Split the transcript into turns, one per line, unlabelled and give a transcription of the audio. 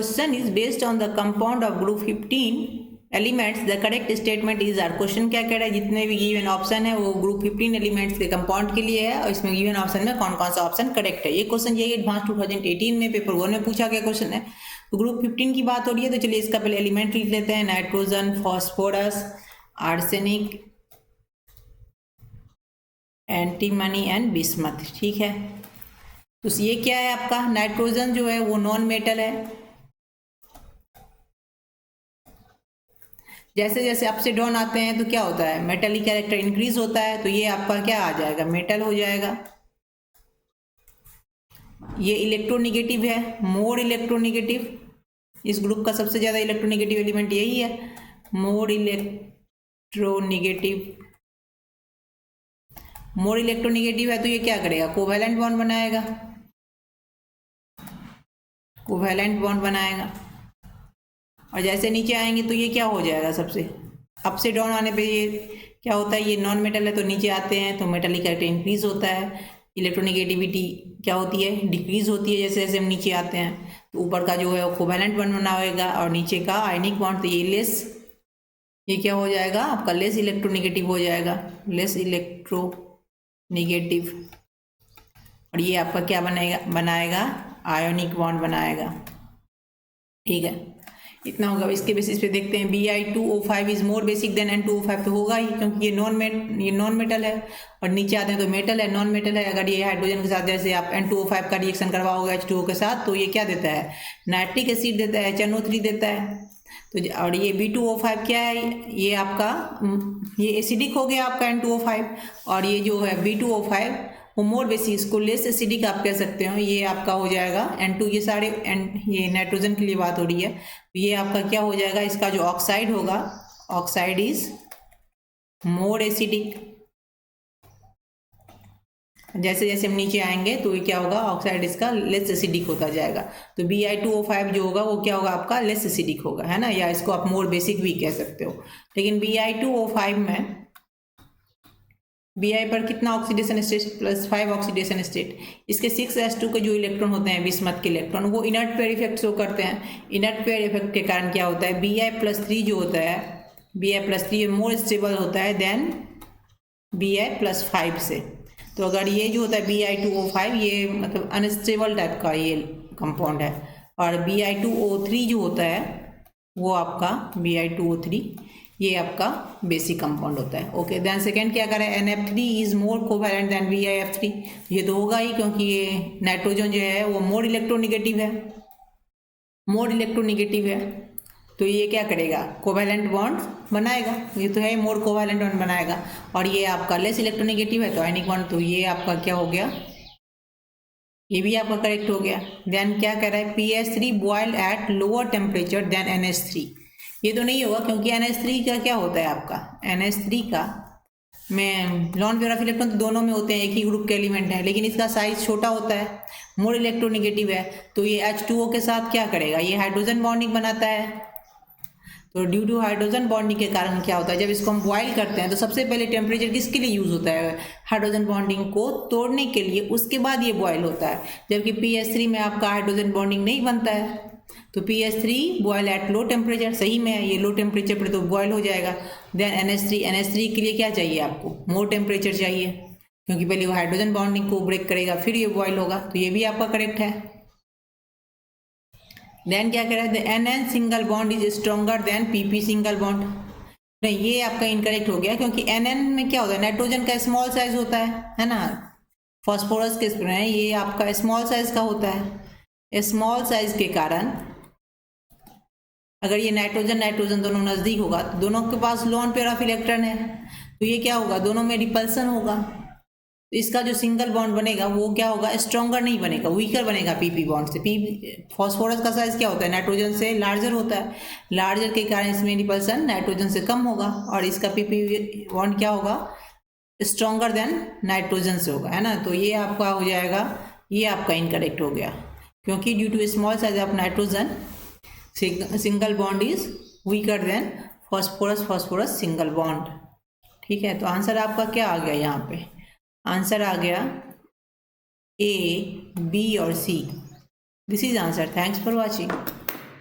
Question is based on the compound of group 15 elements, the correct statement is are. Question क्या कह रहा है, जितने भी गिवन ऑप्शन है वो ग्रुप 15 एलिमेंट्स के कंपाउंड के लिए है और इसमें गिवन ऑप्शन में कौन कौन सा ऑप्शन करेक्ट है। ये क्वेश्चन ये एडवांस 2018 में पेपर 1 में पूछा गया क्वेश्चन है। तो ग्रुप 15 की बात हो रही है तो चलिए इसका पहले एलिमेंट लिख लेते हैं, nitrogen, phosphorus, arsenic, antimony and bismuth. ठीक है, तो ये क्या है आपका, नाइट्रोजन जो है वो नॉन मेटल है। जैसे जैसे अप से डाउन आते हैं तो क्या होता है, मेटलिक कैरेक्टर इंक्रीज होता है, तो ये आपका क्या आ जाएगा, मेटल हो जाएगा। ये इलेक्ट्रोनिगेटिव है, मोर इलेक्ट्रोनिगेटिव, इस ग्रुप का सबसे ज्यादा इलेक्ट्रोनिगेटिव एलिमेंट यही है, मोर इलेक्ट्रोनिगेटिव। मोर इलेक्ट्रोनिगेटिव है तो ये क्या करेगा, कोवैलेंट बॉन्ड बनाएगा, कोवैलेंट बॉन्ड बनाएगा। और जैसे नीचे आएंगे तो ये क्या हो जाएगा, सबसे अप से डाउन आने पे ये क्या होता है, ये नॉन मेटल है तो नीचे आते हैं तो मेटलिक कैरेक्टर इंक्रीज होता है, इलेक्ट्रोनिगेटिविटी क्या होती है, डिक्रीज होती है जैसे जैसे हम नीचे आते हैं। तो ऊपर का जो है वो कोवैलेंट बॉन्ड बना होगा और नीचे का आयनिक बॉन्ड, तो ये लेस, ये क्या हो जाएगा आपका, लेस इलेक्ट्रोनिगेटिव हो जाएगा, लेस इलेक्ट्रोनिगेटिव। और ये आपका क्या बनाएगा आयोनिक बॉन्ड बनाएगा। ठीक है, इतना होगा। इसके बेसिस पे देखते हैं, Bi2O5 is more basic then N2O5, तो होगा ही क्योंकि ये नॉन मेटल है। और नीचे आते हैं तो मेटल है, नॉन मेटल है। अगर ये हाइड्रोजन के साथ जैसे आप N2O5 का रिएक्शन करवाओगे H2O के साथ, तो ये क्या देता है, नाइट्रिक एसिड देता है, HNO3 देता है। तो और ये B2O5 क्या है, ये आपका ये एसिडिक हो गया आपका N2O5, और ये जो है B2O5 वो मोर बेसिक, इसको लेस एसिडिक आप कह सकते हो। ये आपका हो जाएगा N2, ये सारे ये नाइट्रोजन के लिए बात हो रही है, तो ये आपका क्या हो जाएगा, इसका जो ऑक्साइड होगा, ऑक्साइड इज मोर एसिडिक। जैसे जैसे हम नीचे आएंगे तो ये क्या होगा, ऑक्साइड इसका लेस एसिडिक होता जाएगा। तो Bi2O5 जो होगा वो क्या होगा आपका, लेस एसिडिक होगा, है ना, या इसको आप मोर बेसिक भी कह सकते हो। लेकिन Bi2O5 में Bi पर कितना ऑक्सीडेशन स्टेट, +5 ऑक्सीडेशन स्टेट। इसके 6s2 के जो इलेक्ट्रॉन होते हैं बिस्मथ के इलेक्ट्रॉन, वो इनर्ट पेयर इफेक्ट शो करते हैं। इनर्ट पेयर इफेक्ट के कारण क्या होता है, Bi+3 जो होता है, Bi+3 मोर स्टेबल होता है देन Bi+5 से। तो अगर ये जो होता है Bi2O5, ये मतलब अनस्टेबल टाइप का ये कंपाउंड है। और Bi2O3 जो होता है वो आपका Bi2O3 ये आपका बेसिक कंपाउंड होता है। ओके, देन सेकेंड क्या करें, NF3 is more covalent then BiF3। ये तो होगा ही क्योंकि ये नाइट्रोजन जो है वो मोर इलेक्ट्रोनिगेटिव है, मोर इलेक्ट्रोनिगेटिव है, तो ये क्या करेगा, कोवैलेंट बॉन्ड बनाएगा। ये तो है मोर कोवैलेंट बॉन्ड बनाएगा। और ये आपका लेस इलेक्ट्रोनिगेटिव है तो आयनिक बॉन्ड, तो ये आपका क्या हो गया, ये भी आपका करेक्ट हो गया। देन क्या कह रहा है, PS3 boil at lower temperature than NH3। ये तो नहीं होगा क्योंकि NH3 का क्या होता है आपका, NH3 का में लॉन पेयर ऑफ इलेक्ट्रॉन तो दोनों में होते हैं, एक ही ग्रुप के एलिमेंट है, लेकिन इसका साइज छोटा होता है, मोर इलेक्ट्रोनिगेटिव है। तो ये H2O के साथ क्या करेगा, ये हाइड्रोजन बॉन्डिंग बनाता है। तो ड्यू टू हाइड्रोजन बॉन्डिंग के कारण क्या होता है, जब इसको हम बॉयल करते हैं तो सबसे पहले टेम्परेचर किसके लिए यूज होता है, हाइड्रोजन बॉन्डिंग को तोड़ने के लिए, उसके बाद ये बॉयल होता है। जबकि PS3 में आपका हाइड्रोजन बॉन्डिंग नहीं बनता है, तो PS3 boil at low temperature, सही में है, ये लो टेम्परेचर पर तो बॉयल हो जाएगा। देन NH3 के लिए क्या चाहिए आपको, मोर टेम्परेचर चाहिए, क्योंकि पहले वो हाइड्रोजन बॉन्डिंग को ब्रेक करेगा फिर ये बॉयल होगा, तो ये भी आपका करेक्ट है। देन क्या कह रहा है, NN single bond is stronger than PP single bond. नहीं, ये आपका इनकरेक्ट हो गया, क्योंकि NN में क्या होता है, नाइट्रोजन का स्मॉल साइज होता है ना, फॉस्फोरस के ये आपका स्मॉल साइज का होता है। स्मॉल साइज के कारण अगर ये नाइट्रोजन दोनों नज़दीक होगा तो दोनों के पास लोन पेयर ऑफ इलेक्ट्रॉन है, तो ये क्या होगा, दोनों में रिपल्सन होगा। तो इसका जो सिंगल बॉन्ड बनेगा वो क्या होगा, स्ट्रॉन्गर नहीं बनेगा, वीकर बनेगा PP बॉन्ड से। फॉस्फोरस का साइज क्या होता है, नाइट्रोजन से लार्जर होता है, लार्जर के कारण इसमें रिपल्सन नाइट्रोजन से कम होगा, और इसका PP बॉन्ड क्या होगा, स्ट्रॉन्गर देन नाइट्रोजन से होगा, है ना। तो ये आपका हो जाएगा, ये आपका इनकरेक्ट हो गया, क्योंकि due to small size of nitrogen single bond is weaker than phosphorus single bond. ठीक है, तो आंसर आपका क्या आ गया, यहाँ पे आंसर आ गया A, B और C। This is answer. Thanks for watching.